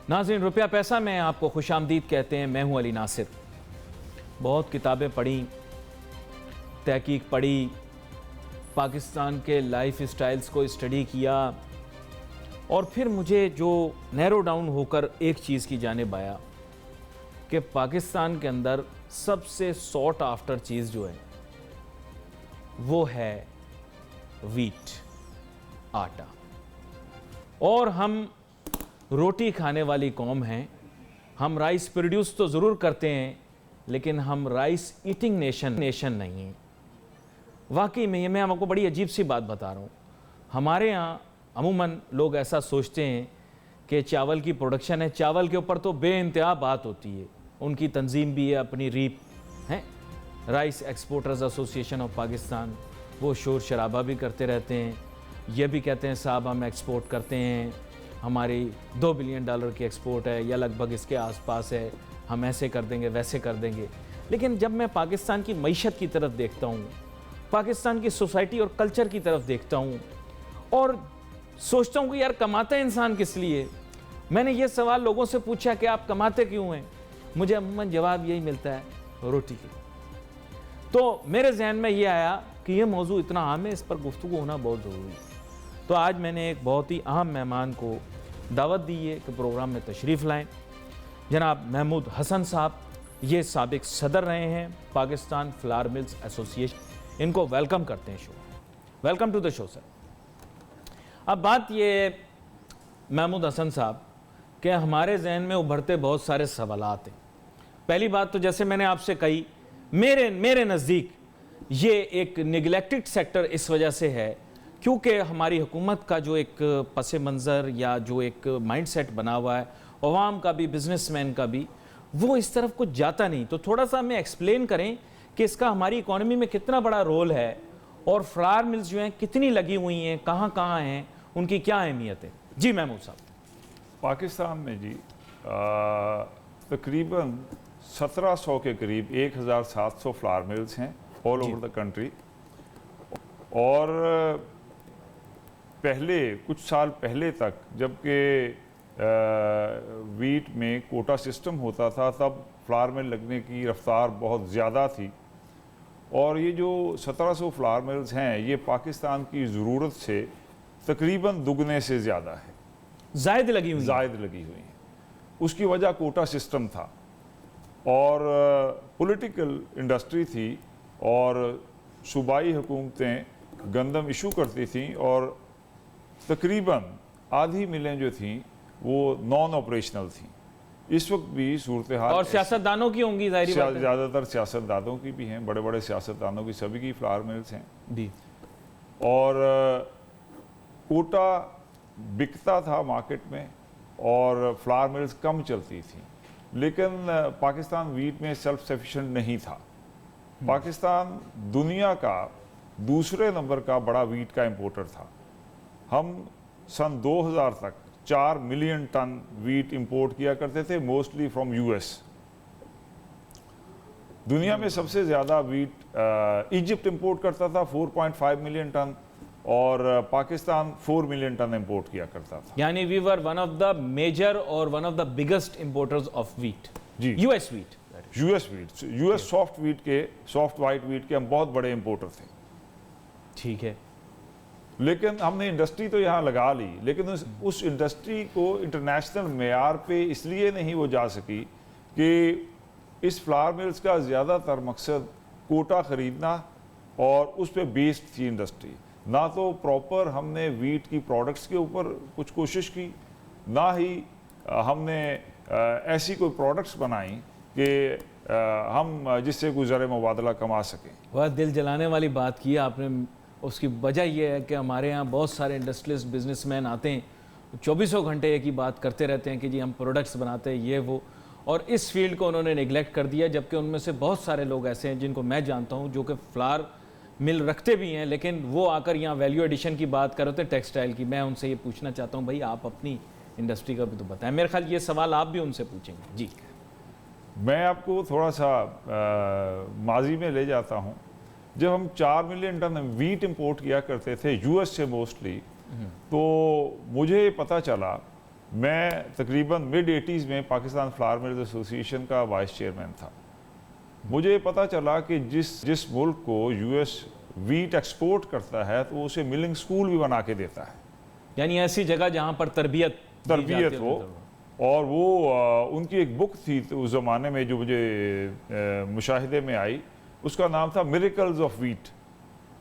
नाज़रीन, रुपया पैसा में आपको खुशामदीद कहते हैं। मैं हूं अली नासिर। बहुत किताबें पढ़ी, तहकीक पढ़ी, पाकिस्तान के लाइफ स्टाइल्स को स्टडी किया और फिर मुझे जो नैरो डाउन होकर एक चीज़ की जानिब आया कि पाकिस्तान के अंदर सबसे सॉट आफ्टर चीज़ जो है वो है वीट, आटा। और हम रोटी खाने वाली कौम हैं। हम राइस प्रोड्यूस तो ज़रूर करते हैं, लेकिन हम राइस ईटिंग नेशन नहीं हैं। वाकई में ये मैं आपको बड़ी अजीब सी बात बता रहा हूँ। हमारे यहाँ अमूमन लोग ऐसा सोचते हैं कि चावल की प्रोडक्शन है, चावल के ऊपर तो बेइंतहा बात होती है। उनकी तंजीम भी है, अपनी रीप है, rice exporters association of Pakistan. वो शोर शराबा भी करते रहते हैं, ये भी कहते हैं साहब हम एक्सपोर्ट करते हैं, हमारी $2 बिलियन की एक्सपोर्ट है या लगभग इसके आसपास है, हम ऐसे कर देंगे वैसे कर देंगे। लेकिन जब मैं पाकिस्तान की मईशत की तरफ देखता हूँ, पाकिस्तान की सोसाइटी और कल्चर की तरफ देखता हूँ और सोचता हूँ कि यार कमाता है इंसान किस लिए। मैंने ये सवाल लोगों से पूछा कि आप कमाते क्यों हैं, मुझे अमूमन जवाब यही मिलता है, रोटी के लिए। तो मेरे जहन में ये आया कि ये मौजू इतना अहम है, इस पर गुफ्तगू होना बहुत ज़रूरी है। तो आज मैंने एक बहुत ही अहम मेहमान को दावत दी है कि प्रोग्राम में तशरीफ़ लाएँ। जनाब महमूद हसन साहब, ये साबिक सदर रहे हैं पाकिस्तान फ्लावर मिल्स एसोसिएशन। इनको वेलकम करते हैं show. Welcome to the show sir. अब बात ये महमूद हसन साहब कि हमारे जहन में उभरते बहुत सारे सवालात हैं। पहली बात तो जैसे मैंने आपसे कही, मेरे नज़दीक ये एक निगलेक्टेड सेक्टर इस वजह से है क्योंकि हमारी हुकूमत का जो एक पस मंज़र या जो एक माइंडसेट बना हुआ है, अवाम का भी बिजनेसमैन का भी, वो इस तरफ कुछ जाता नहीं। तो थोड़ा सा हमें एक्सप्लेन करें कि इसका हमारी इकॉनमी में कितना बड़ा रोल है और फ्लावर मिल्स जो हैं कितनी लगी हुई हैं, कहाँ कहाँ हैं, उनकी क्या अहमियत है। जी महमूद साहब। पाकिस्तान में जी तकरीबन 1700 के करीब 1700 फ्लावर मिल्स हैं ऑल ओवर द कंट्री। और पहले कुछ साल पहले तक जबकि वीट में कोटा सिस्टम होता था, तब फ्लावर मिल लगने की रफ्तार बहुत ज़्यादा थी। और ये जो 1700 फ्लावर मिल्स हैं, ये पाकिस्तान की ज़रूरत से तकरीबन दुगने से ज़्यादा है, जायद लगी हुई हैं। उसकी वजह कोटा सिस्टम था और पॉलिटिकल इंडस्ट्री थी और सूबाई हुकूमतें गंदम इशू करती थीं और तकरीबन आधी मिलें जो थीं वो नॉन ऑपरेशनल थीं। इस वक्त भी सूरत हाल और सियासतदानों की होंगी, ज़ाहिर बात है। ज़्यादातर सियासतदानों की भी हैं, बड़े बड़े सियासतदानों की, सभी की फ्लावर मिल्स हैं जी। और कोटा बिकता था मार्केट में और फ्लावर मिल्स कम चलती थी। लेकिन पाकिस्तान वीट में सेल्फ सफिशिएंट नहीं था। पाकिस्तान दुनिया का दूसरे नंबर का बड़ा वीट का इंपोर्टर था। हम सन 2000 तक 4 मिलियन टन वीट इंपोर्ट किया करते थे, मोस्टली फ्रॉम यूएस। दुनिया में सबसे ज़्यादा वीट इजिप्ट इंपोर्ट करता था 4.5 मिलियन टन और पाकिस्तान 4 मिलियन टन इंपोर्ट किया करता था। यानी we were one of the major और one of the biggest importers of wheat. जी, US wheat, US soft white wheat के हम बहुत बड़े इंपोर्टर थे। ठीक है। लेकिन हमने इंडस्ट्री तो यहाँ लगा ली, लेकिन उस इंडस्ट्री को इंटरनेशनल मेयार पे इसलिए नहीं वो जा सकी कि इस फ्लावर मिल्स का ज़्यादातर मकसद कोटा ख़रीदना और उस पर बेस्ड थी इंडस्ट्री। ना तो प्रॉपर हमने वीट की प्रोडक्ट्स के ऊपर कुछ कोशिश की, ना ही हमने ऐसी कोई प्रोडक्ट्स बनाई कि हम जिससे कोई ज़र मुबादला कमा सकें। वह दिल जलाने वाली बात की आपने। उसकी वजह यह है कि हमारे यहाँ बहुत सारे इंडस्ट्रियलिस्ट बिजनेसमैन आते हैं, 24 घंटे एक ही बात करते रहते हैं कि जी हम प्रोडक्ट्स बनाते हैं ये वो, और इस फील्ड को उन्होंने नेगलेक्ट कर दिया। जबकि उनमें से बहुत सारे लोग ऐसे हैं जिनको मैं जानता हूँ जो कि फ्लावर मिल रखते भी हैं, लेकिन वो आकर यहाँ वैल्यू एडिशन की बात कर रहे थे, टेक्सटाइल की। मैं उनसे ये पूछना चाहता हूँ, भाई आप अपनी इंडस्ट्री का भी तो बताएं। मेरे ख्याल ये सवाल आप भी उनसे पूछेंगे। जी, मैं आपको थोड़ा सा माजी में ले जाता हूँ। जब हम 4 मिलियन टन वीट इंपोर्ट किया करते थे यूएस से मोस्टली, तो मुझे पता चला मैं तकरीबन मिड 80s में पाकिस्तान फ्लावर मिल्स एसोसिएशन का वाइस चेयरमैन था। मुझे पता चला कि जिस मुल्क को यूएस वीट एक्सपोर्ट करता है तो वो उसे मिलिंग स्कूल भी बना के देता है, यानी ऐसी जगह जहां पर तरबियत हो। और वो उनकी एक बुक थी तो उस ज़माने में जो मुझे मुशाहिदे में आई, उसका नाम था मिरेकल्स ऑफ वीट।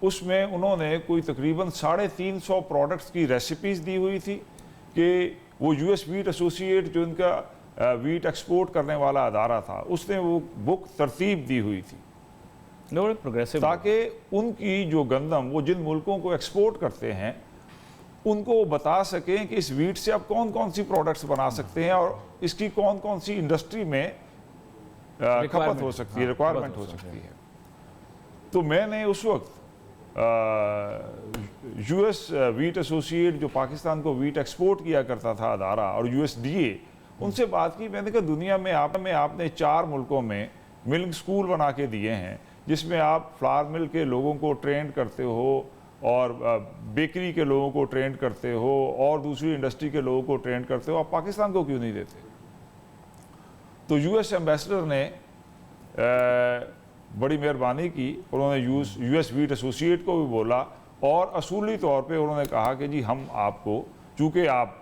उसमें उन्होंने कोई तकरीबन 350 प्रोडक्ट्स की रेसिपीज़ दी हुई थी कि वो यूएस वीट एसोसिएट जो इनका वीट एक्सपोर्ट करने वाला अदारा था, उसने वो बुक तरतीब दी हुई थी प्रोग्रेसिव, ताकि उनकी जो गंदम वो जिन मुल्कों को एक्सपोर्ट करते हैं उनको बता सकें कि इस वीट से आप कौन कौन सी प्रोडक्ट्स बना सकते हैं और इसकी कौन कौन सी इंडस्ट्री में खपत हो सकती है, रिक्वायरमेंट हो सकती है। तो मैंने उस वक्त यूएस वीट एसोसिएट जो पाकिस्तान को वीट एक्सपोर्ट किया करता था अदारा, और यूएसडीए, उनसे बात की। मैंने कहा दुनिया में आपने 4 मुल्कों में मिल्क स्कूल बना के दिए हैं जिसमें आप फ्लावर मिल के लोगों को ट्रेंड करते हो और बेकरी के लोगों को ट्रेंड करते हो और दूसरी इंडस्ट्री के लोगों को ट्रेंड करते हो, आप पाकिस्तान को क्यों नहीं देते? तो यूएस एम्बेसडर ने बड़ी मेहरबानी की, उन्होंने यूएस वीट एसोसिएट को भी बोला और असूली तौर पे उन्होंने कहा कि जी हम आपको, चूँकि आप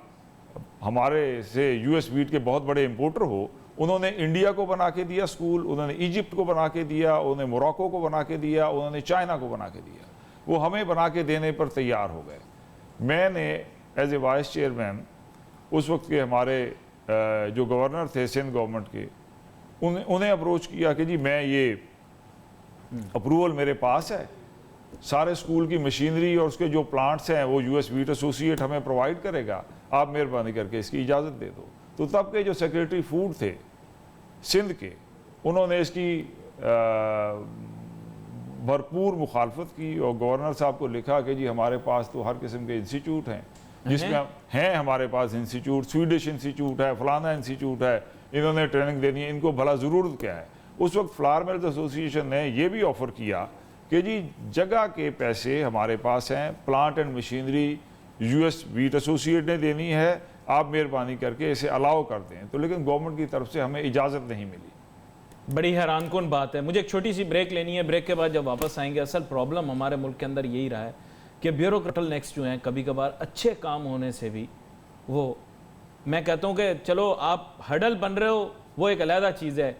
हमारे से यूएस वीट के बहुत बड़े इम्पोर्टर हो, उन्होंने इंडिया को बना के दिया स्कूल, उन्होंने इजिप्ट को बना के दिया, उन्होंने मोरक्को को बना के दिया, उन्होंने चाइना को बना के दिया, वो हमें बना के देने पर तैयार हो गए। मैंने एज ए वाइस चेयरमैन उस वक्त के हमारे जो गवर्नर थे सिंध गवर्नमेंट के, उन्हें अप्रोच किया कि जी मैं ये अप्रूवल मेरे पास है, सारे स्कूल की मशीनरी और उसके जो प्लांट्स हैं वो यूएस वीट एसोसिएट हमें प्रोवाइड करेगा, आप मेहरबानी करके इसकी इजाज़त दे दो। तो तब के जो सेक्रेटरी फूड थे सिंध के, उन्होंने इसकी भरपूर मुखालफत की और गवर्नर साहब को लिखा कि जी हमारे पास तो हर किस्म के इंस्टीट्यूट हैं जिसमें हैं, हमारे पास इंस्टीट्यूट, स्वीडिश इंस्टीट्यूट है, फलाना इंस्टीट्यूट है, इन्होंने ट्रेनिंग देनी है, इनको भला ज़रूरत क्या है। उस वक्त फ्लावर मिल्स एसोसिएशन ने यह भी ऑफ़र किया कि जी जगह के पैसे हमारे पास हैं, plant and machinery US wheat associate ने देनी है, आप मेहरबानी करके इसे अलाउ कर दें। तो लेकिन गवर्नमेंट की तरफ से हमें इजाज़त नहीं मिली। बड़ी हैरानकुन बात है। मुझे एक छोटी सी ब्रेक लेनी है, ब्रेक के बाद जब वापस आएंगे, असल प्रॉब्लम हमारे मुल्क के अंदर यही रहा है कि ब्यूरोक्रेटल नेक्स्ट जो हैं, कभी कभार अच्छे काम होने से भी वो, मैं कहता हूँ कि चलो आप हर्डल बन रहे हो वो एक अलहदा चीज़ है,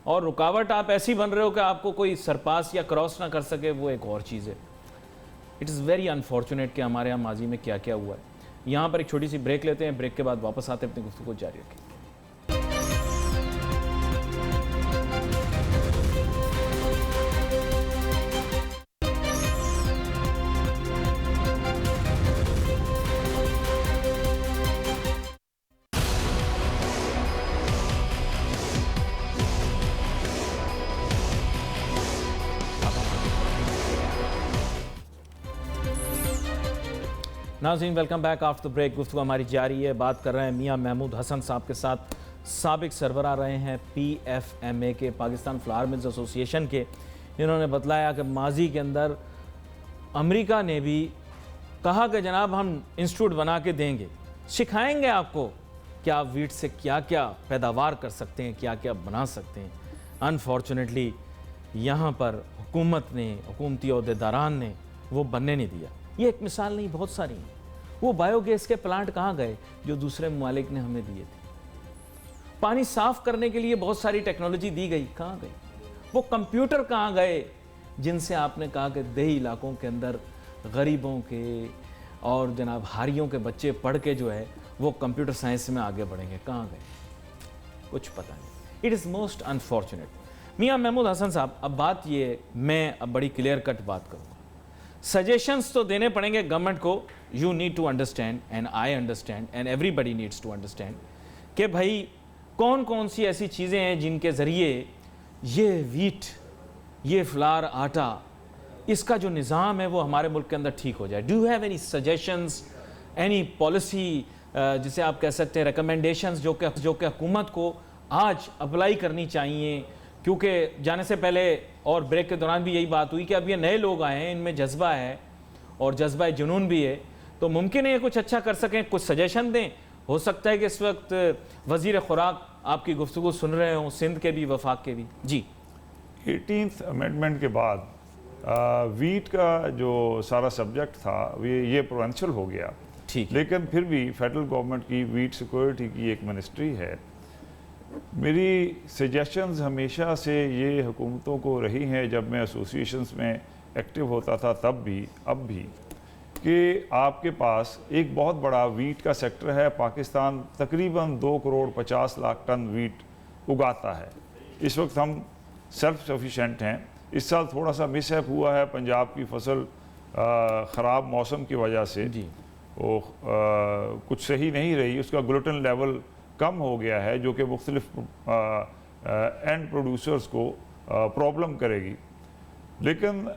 और रुकावट आप ऐसी बन रहे हो कि आपको कोई सरपास या क्रॉस ना कर सके, वो एक और चीज़ है। इट इज़ वेरी अनफॉर्चुनेट कि हमारे यहाँ माजी में क्या क्या हुआ है। यहाँ पर एक छोटी सी ब्रेक लेते हैं, ब्रेक के बाद वापस आते हैं, अपनी गुफ्तगू को जारी रखें। नाज़रीन welcome back after the break. गुफ्तगू हमारी जारी है। बात कर रहे हैं मियां महमूद हसन साहब के साथ, साबिक सरबराह रहे हैं PFMA के, पाकिस्तान फ्लावर मिल्स एसोसिएशन के। इन्होंने बतलाया कि माजी के अंदर अमेरिका ने भी कहा कि जनाब हम इंस्टीट्यूट बना के देंगे, सिखाएंगे आपको कि आप वीट से क्या क्या पैदावार कर सकते हैं, क्या क्या बना सकते हैं। अनफॉर्चुनेटली यहाँ पर हुकूमत ने, हुकूमती अहदेदारान ने वो बनने नहीं दिया। ये एक मिसाल नहीं, बहुत सारी हैं। वो बायोगैस के प्लांट कहाँ गए जो दूसरे ममालिक ने हमें दिए थे? पानी साफ करने के लिए बहुत सारी टेक्नोलॉजी दी गई, कहाँ गई? वो कंप्यूटर कहाँ गए जिनसे आपने कहा कि देही इलाकों के अंदर गरीबों के और जनाब हारियों के बच्चे पढ़ के जो है वो कंप्यूटर साइंस में आगे बढ़ेंगे, कहाँ गए? कुछ पता नहीं। It is most unfortunate. Mian Mahmood Hasan Sahab, अब बात ये, मैं अब बड़ी क्लियर कट बात करूँगा। सजेशंस तो देने पड़ेंगे गवर्नमेंट को। You need to understand and I understand and everybody needs to understand कि भाई कौन कौन सी ऐसी चीज़ें हैं जिनके ज़रिए ये वीट, ये फ्लावर, आटा, इसका जो निज़ाम है वो हमारे मुल्क के अंदर ठीक हो जाए। Do you have any suggestions, any policy, जिसे आप कह सकते हैं रिकमेंडेशंस, जो कि हुकूमत को आज अप्लाई करनी चाहिए? क्योंकि जाने से पहले और ब्रेक के दौरान भी यही बात हुई कि अब ये नए लोग आए हैं, इनमें जज्बा है और जज्बा जुनून भी है, तो मुमकिन है ये कुछ अच्छा कर सकें। कुछ सजेशन दें हो सकता है कि इस वक्त वज़ीर खुराक आपकी गुफ्तगू सुन रहे हों, सिंध के भी, वफाक के भी। जी 18th अमेंडमेंट के बाद वीट का जो सारा सब्जेक्ट था ये प्रोविंशियल हो गया, ठीक है। लेकिन फिर भी फेडरल गवर्नमेंट की वीट सिक्योरिटी की एक मिनिस्ट्री है। मेरी सजेशंस हमेशा से ये हुकूमतों को रही हैं, जब मैं एसोसिएशंस में एक्टिव होता था तब भी, अब भी, कि आपके पास एक बहुत बड़ा वीट का सेक्टर है। पाकिस्तान तकरीबन 2 करोड़ 50 लाख टन वीट उगाता है। इस वक्त हम सेल्फ सफिशेंट हैं। इस साल थोड़ा सा मिसहैप हुआ है, पंजाब की फसल ख़राब मौसम की वजह से जी वो कुछ सही नहीं रही, उसका ग्लूटेन लेवल कम हो गया है, जो कि मुख्तलिफ एंड प्रोड्यूसर्स को प्रॉब्लम करेगी। लेकिन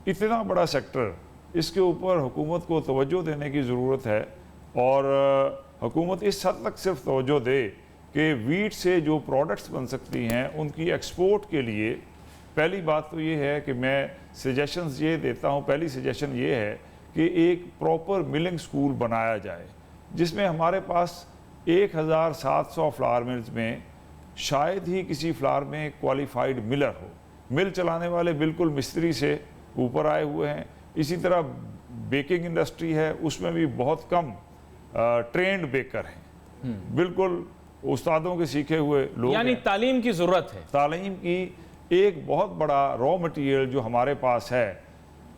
इतना बड़ा सेक्टर, इसके ऊपर हुकूमत को तवज्जो देने की ज़रूरत है, और हुकूमत इस हद तक सिर्फ तवज्जो दे कि वीट से जो प्रोडक्ट्स बन सकती हैं उनकी एक्सपोर्ट के लिए। पहली बात तो ये है कि मैं सजेशंस ये देता हूँ, पहली सजेशन ये है कि एक प्रॉपर मिलिंग स्कूल बनाया जाए, जिसमें हमारे पास 1700 फ्लावर मिल्स में शायद ही किसी फ्लावर में क्वालिफाइड मिलर हो। मिल चलाने वाले बिल्कुल मिस्त्री से ऊपर आए हुए हैं। इसी तरह बेकिंग इंडस्ट्री है, उसमें भी बहुत कम ट्रेंड बेकर हैं, बिल्कुल उस्तादों के सीखे हुए लोग। यानी तालीम की ज़रूरत है। तालीम की एक बहुत बड़ा रॉ मटेरियल जो हमारे पास है,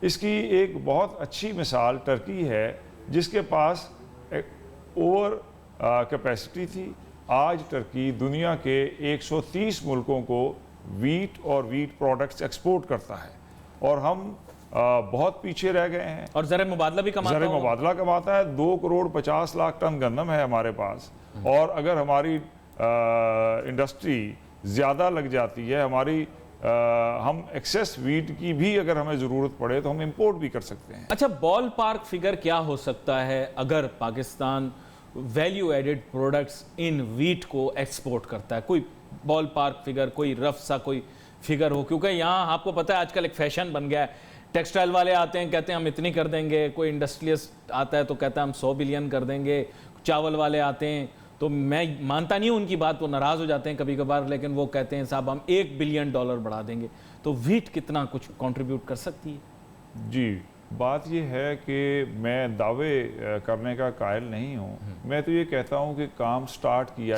इसकी एक बहुत अच्छी मिसाल टर्की है, जिसके पास ओवर कैपेसिटी थी। आज टर्की दुनिया के 130 मुल्कों को वीट और वीट प्रोडक्ट्स एक्सपोर्ट करता है, और हम बहुत पीछे रह गए हैं। और ज़र मुबादला भी कमाता है। ज़र मुबादला कमाता है। 2 करोड़ 50 लाख टन गंदम है हमारे पास, और अगर हमारी इंडस्ट्री ज़्यादा लग जाती है, हम एक्सेस वीट की भी अगर हमें ज़रूरत पड़े तो हम इंपोर्ट भी कर सकते हैं। अच्छा, बॉल पार्क फिगर क्या हो सकता है अगर Pakistan value added products in wheat को एक्सपोर्ट करता है? कोई बॉल पार्क फिगर, कोई रफ सा कोई फिगर हो, क्योंकि यहाँ आपको पता है आजकल एक फैशन बन गया है। टेक्सटाइल वाले आते हैं, कहते हैं हम इतनी कर देंगे, कोई इंडस्ट्रियलिस्ट आता है तो कहता है हम 100 बिलियन कर देंगे, चावल वाले आते हैं तो मैं मानता नहीं हूँ उनकी बात, वो नाराज़ हो जाते हैं कभी कभार, लेकिन वो कहते हैं साहब हम $1 बिलियन बढ़ा देंगे। तो वीट कितना कुछ कंट्रीब्यूट कर सकती है? जी, बात ये है कि मैं दावे करने का कायल नहीं हूँ। मैं तो ये कहता हूँ कि काम स्टार्ट किया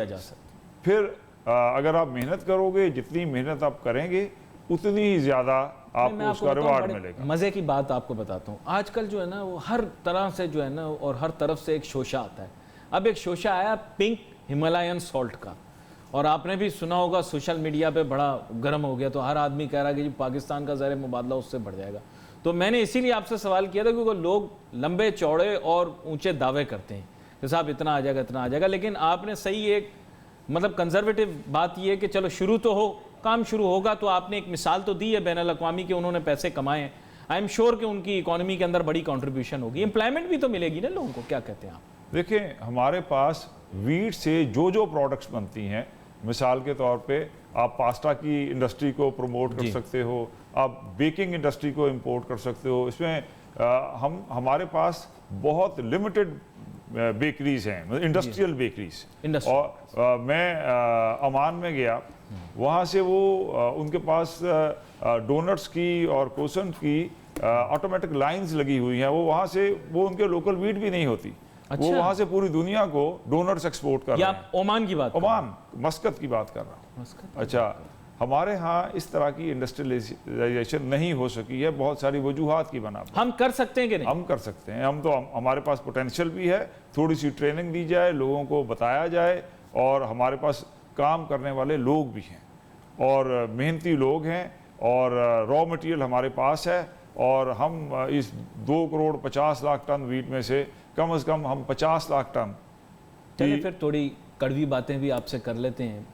जा सकता। फिर अगर आप मेहनत करोगे, जितनी मेहनत आप करेंगे उतनी ही ज़्यादा आपको उसका रिवार्ड मिलेगा। मज़े की बात आपको बताता हूँ, आजकल जो है ना वो हर तरह से जो है ना, और हर तरफ से एक शोशा आता है। अब एक शोशा आया पिंक हिमालयन सॉल्ट का, और आपने भी सुना होगा सोशल मीडिया पे बड़ा गर्म हो गया, तो हर आदमी कह रहा है कि जी पाकिस्तान का ज़र मुबादला उससे बढ़ जाएगा। तो मैंने इसीलिए आपसे सवाल किया था, क्योंकि लोग लंबे चौड़े और ऊंचे दावे करते हैं कि साहब इतना आ जाएगा, इतना आ जाएगा, लेकिन आपने सही एक मतलब कंजर्वेटिव बात यह है कि चलो शुरू तो हो, काम शुरू होगा। तो आपने एक मिसाल तो दी है बैनुल अक़वामी के, उन्होंने पैसे कमाए हैं, आई एम श्योर कि उनकी इकोनॉमी के अंदर बड़ी कंट्रीब्यूशन होगी, एम्प्लॉयमेंट भी तो मिलेगी ना लोगों को। क्या कहते हैं आप? देखें, हमारे पास वीट से जो प्रोडक्ट्स बनती हैं, मिसाल के तौर पे आप पास्ता की इंडस्ट्री को प्रमोट कर सकते हो, आप बेकिंग इंडस्ट्री को इंपोर्ट कर सकते हो। इसमें हमारे पास बहुत लिमिटेड बेकरीज हैं, इंडस्ट्रियल बेकरीज। और मैं अमान में गया, वहाँ से वो उनके पास डोनट्स की और क्रोसेंट की ऑटोमेटिक लाइंस लगी हुई हैं। वो वहाँ से वो उनके लोकल वीट भी नहीं होती। अच्छा। वो वहाँ से पूरी दुनिया को डोनट्स एक्सपोर्ट कर रहे हैं। ओमान की बात? ओमान, मस्कत की बात कर रहा हूँ। अच्छा, हमारे यहाँ इस तरह की इंडस्ट्रियलाइजेशन नहीं हो सकी है, बहुत सारी वजूहात की बना पर। हम कर सकते हैं कि नहीं? हम कर सकते हैं। हमारे पास पोटेंशियल भी है, थोड़ी सी ट्रेनिंग दी जाए, लोगों को बताया जाए, और हमारे पास काम करने वाले लोग भी हैं, और मेहनती लोग हैं, और रॉ मटेरियल हमारे पास है, और हम इस 2 करोड़ 50 लाख टन वीट में से कम हम 50 लाख टन। चलिए फिर थोड़ी कड़वी बातें भी आपसे कर लेते हैं।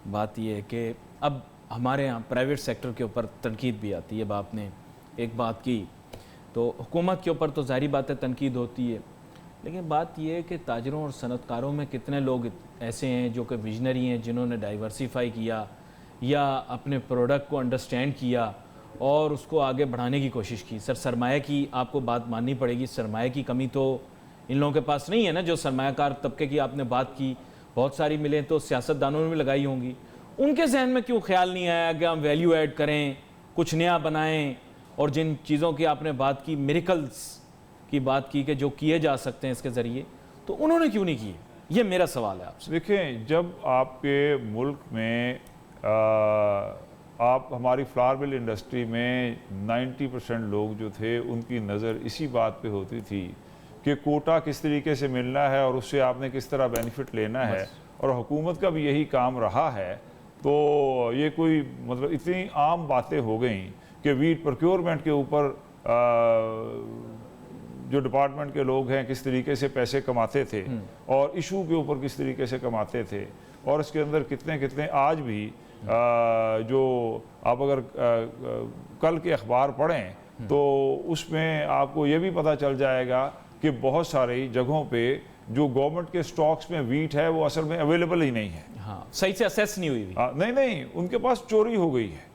बात यह है कि अब हमारे यहाँ प्राइवेट सेक्टर के ऊपर तनकीद भी आती है। अब आपने एक बात की, तो हुकूमत के ऊपर तो ज़ाहिरी बात है तनकीद होती है, लेकिन बात यह है कि ताजरों और सनतकारों में कितने लोग ऐसे हैं जो कि विजनरी हैं, जिन्होंने डाइवर्सिफाई किया या अपने प्रोडक्ट को अंडरस्टैंड किया और उसको आगे बढ़ाने की कोशिश की। सरमाया की आपको बात माननी पड़ेगी, सरमाया की कमी तो इन लोगों के पास नहीं है ना, जो सरमायाकार तबके की आपने बात की, बहुत सारी मिलें तो सियासतदानों ने भी लगाई होंगी। उनके जहन में क्यों ख्याल नहीं आया कि हम वैल्यू ऐड करें, कुछ नया बनाएं, और जिन चीज़ों की आपने बात की, मिरेकल्स की बात की कि जो किए जा सकते हैं इसके ज़रिए, तो उन्होंने क्यों नहीं किए? ये मेरा सवाल है आपसे। देखें, जब आपके मुल्क में आप हमारी फ्लावर मिल इंडस्ट्री में 90% लोग जो थे उनकी नज़र इसी बात पे होती थी कि कोटा किस तरीके से मिलना है और उससे आपने किस तरह बेनिफिट लेना है, और हुकूमत का भी यही काम रहा है, तो ये कोई मतलब इतनी आम बातें हो गई कि वीट प्रोक्योरमेंट के ऊपर जो डिपार्टमेंट के लोग हैं किस तरीके से पैसे कमाते थे और इशू के ऊपर किस तरीके से कमाते थे, और इसके अंदर कितने कितने आज भी जो आप अगर कल के अखबार पढ़ें तो उसमें आपको ये भी पता चल जाएगा कि बहुत सारी जगहों पे जो गवर्नमेंट के स्टॉक्स में वीट है वो असल में अवेलेबल ही नहीं है। हाँ, सही से असेस नहीं हुई। नहीं, उनके पास चोरी हो गई है।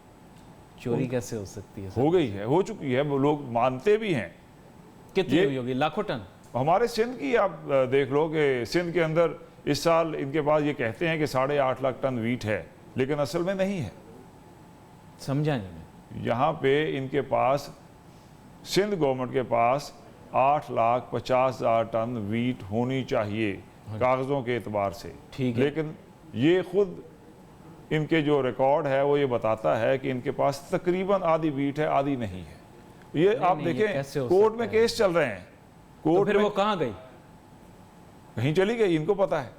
चोरी कैसे हो सकती है? हो गई है, हो चुकी है, वो लोग मानते भी हैं। कितनी हुई होगी? लाखों टन? हमारे सिंध की आप देख लो कि सिंध के अंदर इस साल इनके पास ये कहते हैं कि 8.5 लाख टन वीट है, लेकिन असल में नहीं है। समझा नहीं मैं। यहाँ पे इनके पास, सिंध गवर्नमेंट के पास 8,50,000 टन वीट होनी चाहिए कागज़ों के एतबार से, ठीक है, लेकिन ये खुद इनके जो रिकॉर्ड है वो ये बताता है कि इनके पास तकरीबन आधी वीट है, आधी नहीं है। ये आप देखें, कोर्ट में केस चल रहे हैं, कोर्ट तो फिर में वो कहाँ गई? कहीं चली गई, इनको पता है,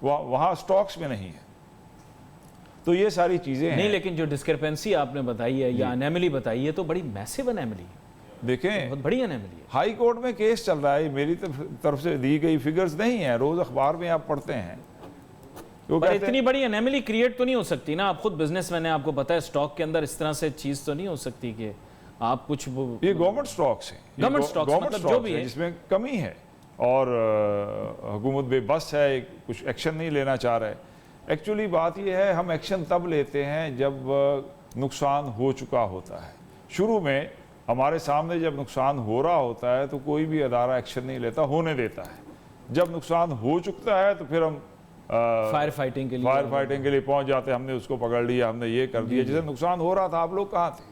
वहाँ स्टॉक्स में नहीं है। तो ये सारी चीज़ें नहीं, हैं। लेकिन जो डिस्क्रिपेंसी आपने बताई है या अनैमली बताई है तो बड़ी मैसिव अनैमली है, देखें बहुत बड़ी अनैमली है। हाई कोर्ट में केस चल रहा है, मेरी तरफ से दी गई फिगर्स नहीं है, रोज अखबार में आप पढ़ते हैं। पर इतनी बड़ी अनैमली क्रिएट तो नहीं हो सकती ना, आप खुद बिजनेसमैन हैं, आपको पता है स्टॉक के अंदर इस तरह से चीज तो नहीं हो सकती कि आप कुछ ये गवर्नमेंट स्टॉक्स हैं, गवर्नमेंट स्टॉक्स मतलब जो भी है जिसमें कमी है और हुकूमत बेबस है, कुछ एक्शन नहीं लेना चाह रहा है। एक्चुअली बात यह है, हम एक्शन तब लेते हैं जब नुकसान हो चुका होता है। शुरू में हमारे सामने जब नुकसान हो रहा होता है तो कोई भी अदारा एक्शन नहीं लेता, होने देता है। जब नुकसान हो चुका है तो फिर हम फायर फाइटिंग के लिए पहुंच जाते हैं, हमने उसको पकड़ लिया, हमने ये कर दिया। जैसे नुकसान हो रहा था, आप लोग कहाँ थे?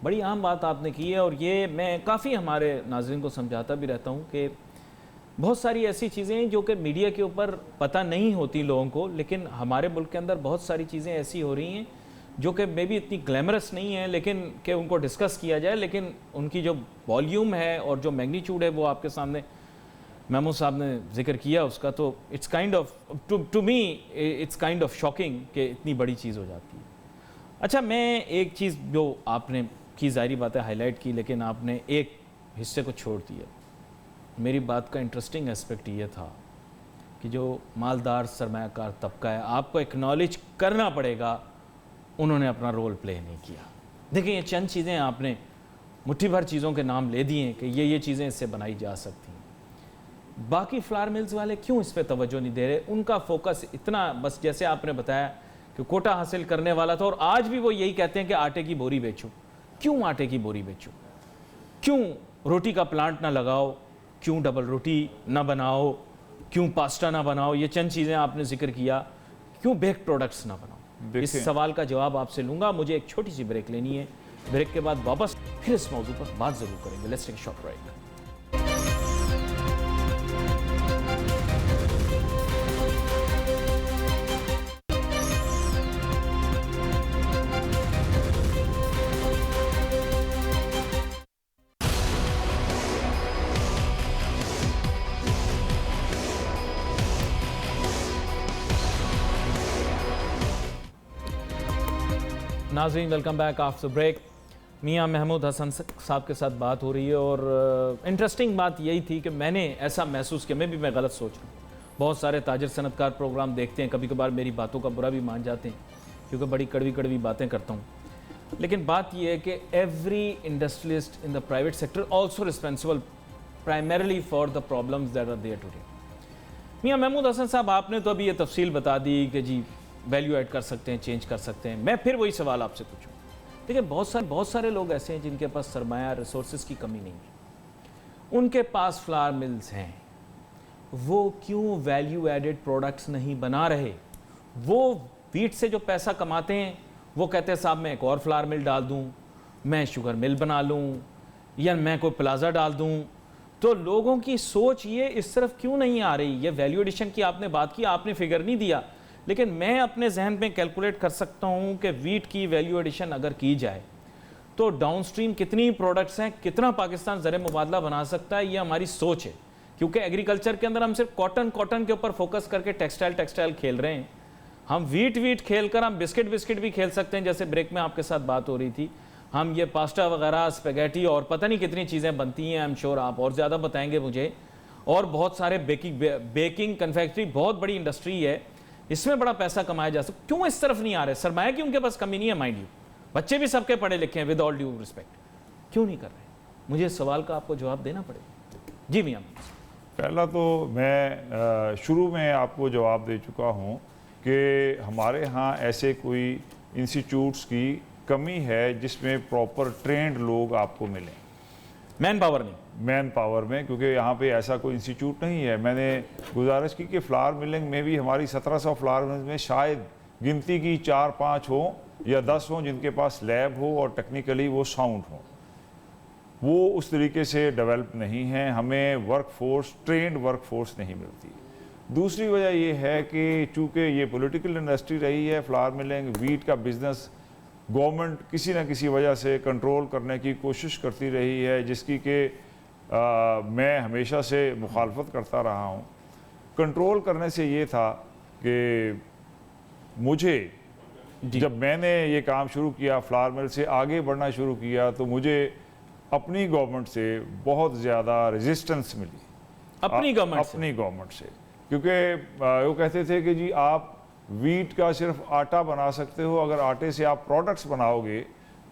बड़ी आम बात आपने की है, और ये मैं काफ़ी हमारे नाज़रीन को समझाता भी रहता हूँ कि बहुत सारी ऐसी चीज़ें हैं जो कि मीडिया के ऊपर पता नहीं होती लोगों को, लेकिन हमारे मुल्क के अंदर बहुत सारी चीज़ें ऐसी हो रही हैं जो कि मे बी इतनी ग्लैमरस नहीं है, लेकिन कि उनको डिस्कस किया जाए, लेकिन उनकी जो वॉल्यूम है और जो मैग्नीट्यूड है वो आपके सामने महमूद साहब ने जिक्र किया उसका, तो it's kind of to me it's kind of shocking कि इतनी बड़ी चीज़ हो जाती है। अच्छा, मैं एक चीज़ जो आपने की ज़ाहिरी बातें हाईलाइट की, लेकिन आपने एक हिस्से को छोड़ दिया। मेरी बात का इंटरेस्टिंग एस्पेक्ट ये था कि जो मालदार सरमायाकार तबका है, आपको एक्नॉलेज करना पड़ेगा, उन्होंने अपना रोल प्ले नहीं किया। देखिए, ये चंद चीज़ें आपने मुट्ठी भर चीज़ों के नाम ले दिए कि ये चीज़ें इससे बनाई जा सकती हैं। बाकी फ्लावर मिल्स वाले क्यों इस पर तवज्जो नहीं दे रहे? उनका फोकस इतना, बस जैसे आपने बताया कि कोटा हासिल करने वाला था, और आज भी वो यही कहते हैं कि आटे की बोरी बेचो। क्यों आटे की बोरी बेचो? क्यों रोटी का प्लांट ना लगाओ? क्यों डबल रोटी ना बनाओ? क्यों पास्ता ना बनाओ? ये चंद चीज़ें आपने जिक्र किया, क्यों बेक प्रोडक्ट्स ना बनाओ? इस सवाल का जवाब आपसे लूँगा। मुझे एक छोटी सी ब्रेक लेनी है, ब्रेक के बाद वापस फिर इस मौजू पर बात ज़रूर करेंगे। Let's take a short break. नाज़रीन, welcome back after break. Mian Mahmood Hasan sahab के साथ बात हो रही है, और इंटरेस्टिंग बात यही थी कि मैंने ऐसा महसूस किया, मैं गलत सोच रहा हूँ। बहुत सारे ताजर सनतकार प्रोग्राम देखते हैं, कभी कभार मेरी बातों का बुरा भी मान जाते हैं क्योंकि बड़ी कड़वी कड़वी बातें करता हूँ, लेकिन बात यह है कि every industrialist in the private sector also responsible primarily for the problems that are there today. Mian Mahmood Hasan Sahab, आपने तो अभी ये तफसील बता दी कि जी वैल्यू ऐड कर सकते हैं, चेंज कर सकते हैं। मैं फिर वही सवाल आपसे पूछूं, देखिए बहुत सारे लोग ऐसे हैं जिनके पास सरमाया रिसोर्सेज की कमी नहीं है, उनके पास फ्लावर मिल्स हैं, वो क्यों वैल्यू एडेड प्रोडक्ट्स नहीं बना रहे? वो वीट से जो पैसा कमाते हैं वो कहते हैं साहब मैं एक और फ्लावर मिल डाल दूं, मैं शुगर मिल बना लूं, या मैं कोई प्लाजा डाल दूं। तो लोगों की सोच ये इस तरफ क्यों नहीं आ रही? ये वैल्यू एडिशन की आपने बात की, आपने फिगर नहीं दिया, लेकिन मैं अपने जहन में कैलकुलेट कर सकता हूं कि वीट की वैल्यू एडिशन अगर की जाए तो डाउनस्ट्रीम कितनी प्रोडक्ट्स हैं, कितना पाकिस्तान ज़र मुबादला बना सकता है, ये हमारी सोच है। क्योंकि एग्रीकल्चर के अंदर हम सिर्फ कॉटन के ऊपर फोकस करके टेक्सटाइल खेल रहे हैं। हम वीट खेल कर हम बिस्किट भी खेल सकते हैं, जैसे ब्रेक में आपके साथ बात हो रही थी। हम ये पास्ता वगैरह, स्पेगेटी और पता नहीं कितनी चीज़ें बनती हैं, आई एम श्योर आप और ज़्यादा बताएंगे मुझे। और बहुत सारे बेकिंग कन्फेक्शनरी बहुत बड़ी इंडस्ट्री है, इसमें बड़ा पैसा कमाया जा सकता। क्यों इस तरफ नहीं आ रहे? सरमाया की उनके पास कमी नहीं है, माइंड यू, बच्चे भी सबके पढ़े लिखे हैं, विद ऑल ड्यू रिस्पेक्ट, क्यों नहीं कर रहे? मुझे इस सवाल का आपको जवाब देना पड़ेगा। जी मियां। पहला तो मैं शुरू में आपको जवाब दे चुका हूँ कि हमारे यहाँ ऐसे कोई इंस्टीट्यूट्स की कमी है जिसमें प्रॉपर ट्रेंड लोग आपको मिलें। मैन पावर नहीं, मैन पावर में, क्योंकि यहाँ पे ऐसा कोई इंस्टीट्यूट नहीं है। मैंने गुजारिश की कि फ्लावर मिलिंग में भी हमारी 1700 फ्लावर मिल्स में शायद गिनती की 4-5 हो या 10 हो जिनके पास लैब हो और टेक्निकली वो साउंड हो। वो उस तरीके से डेवलप नहीं है, हमें वर्कफोर्स, ट्रेंड वर्कफोर्स नहीं मिलती। दूसरी वजह ये है कि चूँकि ये पॉलिटिकल इंडस्ट्री रही है, फ्लावर मिलिंग, वीट का बिज़नेस गवर्नमेंट किसी न किसी वजह से कंट्रोल करने की कोशिश करती रही है, जिसकी कि मैं हमेशा से मुखालफत करता रहा हूँ। कंट्रोल करने से ये था कि मुझे जब मैंने ये काम शुरू किया, फ्लावर मिल से आगे बढ़ना शुरू किया, तो मुझे अपनी गवर्नमेंट से बहुत ज़्यादा रेजिस्टेंस मिली। अपनी गवर्नमेंट से, क्योंकि वो कहते थे कि जी आप वीट का सिर्फ आटा बना सकते हो, अगर आटे से आप प्रोडक्ट्स बनाओगे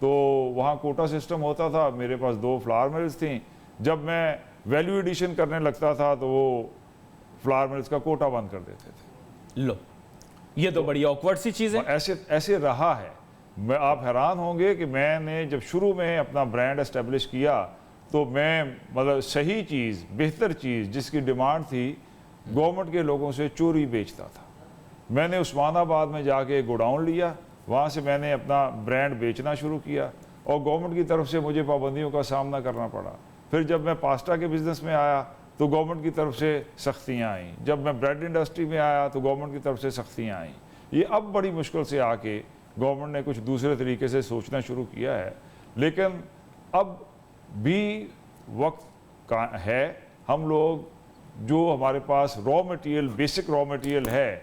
तो वहाँ कोटा सिस्टम होता था। मेरे पास 2 फ्लावर मिल्स थी, जब मैं वैल्यू एडिशन करने लगता था तो वो फ्लावर मिल्स का कोटा बंद कर देते थे। लो, ये तो बड़ी ऑकवर्ड सी चीज़ है। ऐसे रहा है। आप हैरान होंगे कि मैंने जब शुरू में अपना ब्रांड एस्टेब्लिश किया तो मैं मतलब सही चीज़, बेहतर चीज़ जिसकी डिमांड थी, गवर्नमेंट के लोगों से चोरी बेचता था। मैंने उस्मानाबाद में जाके गोडाउन लिया, वहाँ से मैंने अपना ब्रांड बेचना शुरू किया और गवर्नमेंट की तरफ से मुझे पाबंदियों का सामना करना पड़ा। फिर जब मैं पास्ता के बिज़नेस में आया तो गवर्नमेंट की तरफ से सख्तियाँ आईं। जब मैं ब्रेड इंडस्ट्री में आया तो गवर्नमेंट की तरफ से सख्तियाँ आईं। ये अब बड़ी मुश्किल से आके गवर्नमेंट ने कुछ दूसरे तरीके से सोचना शुरू किया है, लेकिन अब भी वक्त का है। हम लोग जो हमारे पास raw material, basic raw material है,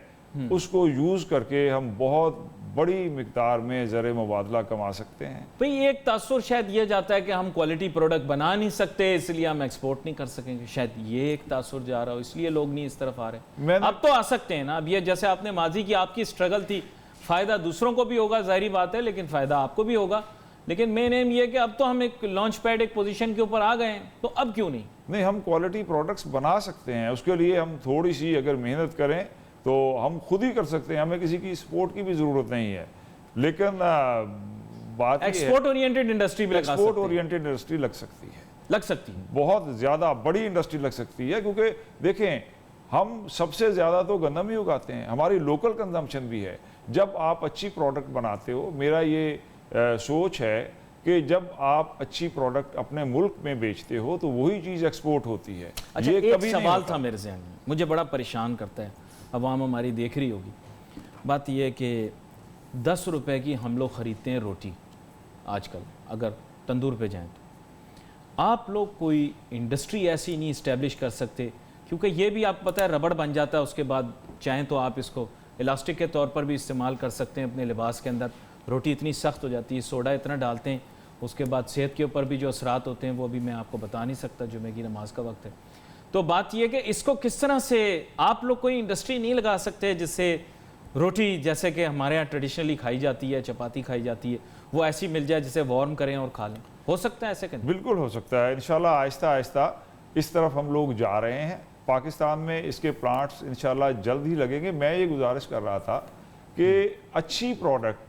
उसको यूज़ करके हम बहुत बड़ी मिकदार में ज़र मुबादला कमा सकते हैं। भाई एक तासुर शायद ये जाता है कि हम क्वालिटी प्रोडक्ट बना नहीं सकते, इसलिए हम एक्सपोर्ट नहीं कर सकेंगे, शायद ये एक तासुर जा रहा हो, इसलिए लोग नहीं इस तरफ आ रहे। अब तो आ सकते हैं ना। अब ये जैसे आपने माजी की आपकी स्ट्रगल थी, फ़ायदा दूसरों को भी होगा, ज़ाहिरी बात है, लेकिन फ़ायदा आपको भी होगा। लेकिन मेन एम ये कि अब तो हम एक लॉन्च पैड, एक पोजीशन के ऊपर आ गए हैं, तो अब क्यों नहीं? हम क्वालिटी प्रोडक्ट्स बना सकते हैं। उसके लिए हम थोड़ी सी अगर मेहनत करें तो हम खुद ही कर सकते हैं, हमें किसी की सपोर्ट की भी ज़रूरत नहीं है। लेकिन बात एक्सपोर्ट ओरिएंटेड इंडस्ट्री भी एक्सपोर्ट ओरिएंटेड इंडस्ट्री लग सकती है, बहुत ज़्यादा बड़ी इंडस्ट्री लग सकती है। क्योंकि देखें, हम सबसे ज़्यादा तो गंदम ही उगाते हैं, हमारी लोकल कंजम्पशन भी है। जब आप अच्छी प्रोडक्ट बनाते हो, मेरा ये सोच है कि जब आप अच्छी प्रोडक्ट अपने मुल्क में बेचते हो तो वही चीज़ एक्सपोर्ट होती है। अच्छा, ये एक सवाल था मेरे जहन में, मुझे बड़ा परेशान करता है, अवाम हमारी देख रही होगी। बात यह है कि 10 रुपए की हम लोग ख़रीदते हैं रोटी आजकल, अगर तंदूर पे जाएं तो आप लोग कोई इंडस्ट्री ऐसी नहीं इस्टेब्लिश कर सकते? क्योंकि ये भी आपको पता है रबड़ बन जाता है, उसके बाद चाहें तो आप इसको इलास्टिक के तौर पर भी इस्तेमाल कर सकते हैं अपने लिबास के अंदर। रोटी इतनी सख्त हो जाती है, सोडा इतना डालते हैं, उसके बाद सेहत के ऊपर भी जो असरात होते हैं वो भी मैं आपको बता नहीं सकता, जुमे की नमाज का वक्त है। तो बात यह कि इसको किस तरह से आप लोग कोई इंडस्ट्री नहीं लगा सकते जिससे रोटी, जैसे कि हमारे यहाँ ट्रेडिशनली खाई जाती है, चपाती खाई जाती है, वो ऐसी मिल जाए जिसे वार्म करें और खा लें? हो सकता है ऐसे करें? बिल्कुल हो सकता है। इंशाल्लाह आहिस्ता आहिस्ता इस तरफ हम लोग जा रहे हैं। पाकिस्तान में इसके प्लांट्स इंशाल्लाह जल्द ही लगेंगे। मैं ये गुजारिश कर रहा था कि अच्छी प्रोडक्ट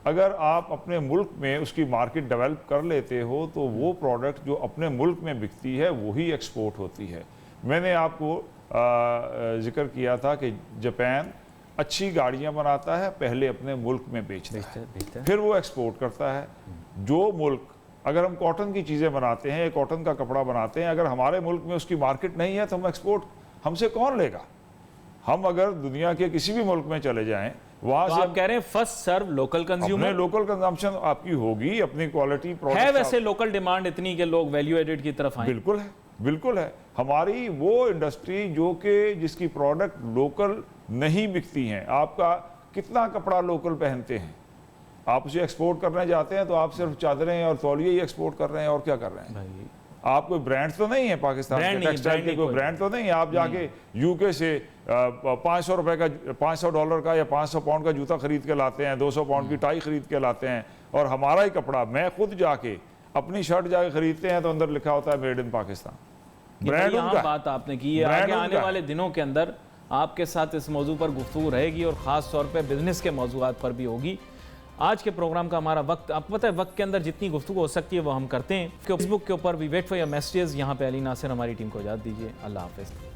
अगर आप अपने मुल्क में उसकी मार्केट डेवलप कर लेते हो तो वो प्रोडक्ट जो अपने मुल्क में बिकती है वही एक्सपोर्ट होती है। मैंने आपको जिक्र किया था कि जापान अच्छी गाड़ियां बनाता है, पहले अपने मुल्क में बेचता है, फिर वो एक्सपोर्ट करता है। जो मुल्क, अगर हम कॉटन की चीज़ें बनाते हैं या कॉटन का कपड़ा बनाते हैं, अगर हमारे मुल्क में उसकी मार्केट नहीं है तो हम एक्सपोर्ट, हमसे कौन लेगा? हम अगर दुनिया के किसी भी मुल्क में चले जाएं, वहाँ तो से आप कह रहे हैं first serve local consumer, local consumption आपकी होगी, अपनी क्वालिटी है प्रोडक्ट वैसे लोकल डिमांड इतनी कि लोग वैल्यू एडेड की तरफ आए? बिल्कुल है, बिल्कुल है। हमारी वो इंडस्ट्री जो कि जिसकी प्रोडक्ट लोकल नहीं बिकती हैं, आपका कितना कपड़ा लोकल पहनते हैं, आप उसे एक्सपोर्ट करने जाते हैं तो आप सिर्फ चादरें और तौलिए ही एक्सपोर्ट कर रहे हैं, और क्या कर रहे हैं भाई? आप कोई ब्रांड तो नहीं है पाकिस्तान के टेक्सटाइल के, कोई ब्रांड तो नहीं है। आप जाके यूके से 500 रुपए का, $500 का या 500 पाउंड का जूता खरीद के लाते हैं, 200 पाउंड की टाई खरीद के लाते हैं, और हमारा ही कपड़ा, मैं खुद जाके अपनी शर्ट जाके खरीदते हैं तो अंदर लिखा होता है मेड इन पाकिस्तान। ब्रांड यहाँ उनका, बात आपने की है। ब्रांड आगे आने उनका। वाले दिनों के अंदर आपके साथ इस मौजू पर गुफ्तगू रहेगी और ख़ास तौर पे बिजनेस के मौजूआत पर भी होगी। आज के प्रोग्राम का हमारा वक्त, आपको पता है वक्त के अंदर जितनी गुफ्तगू हो सकती है वो हम करते हैं। फेसबुक के ऊपर we wait for your messages. यहाँ पे अली नासिर हमारी टीम को इजाज़त दीजिए। अल्लाह हाफिज़।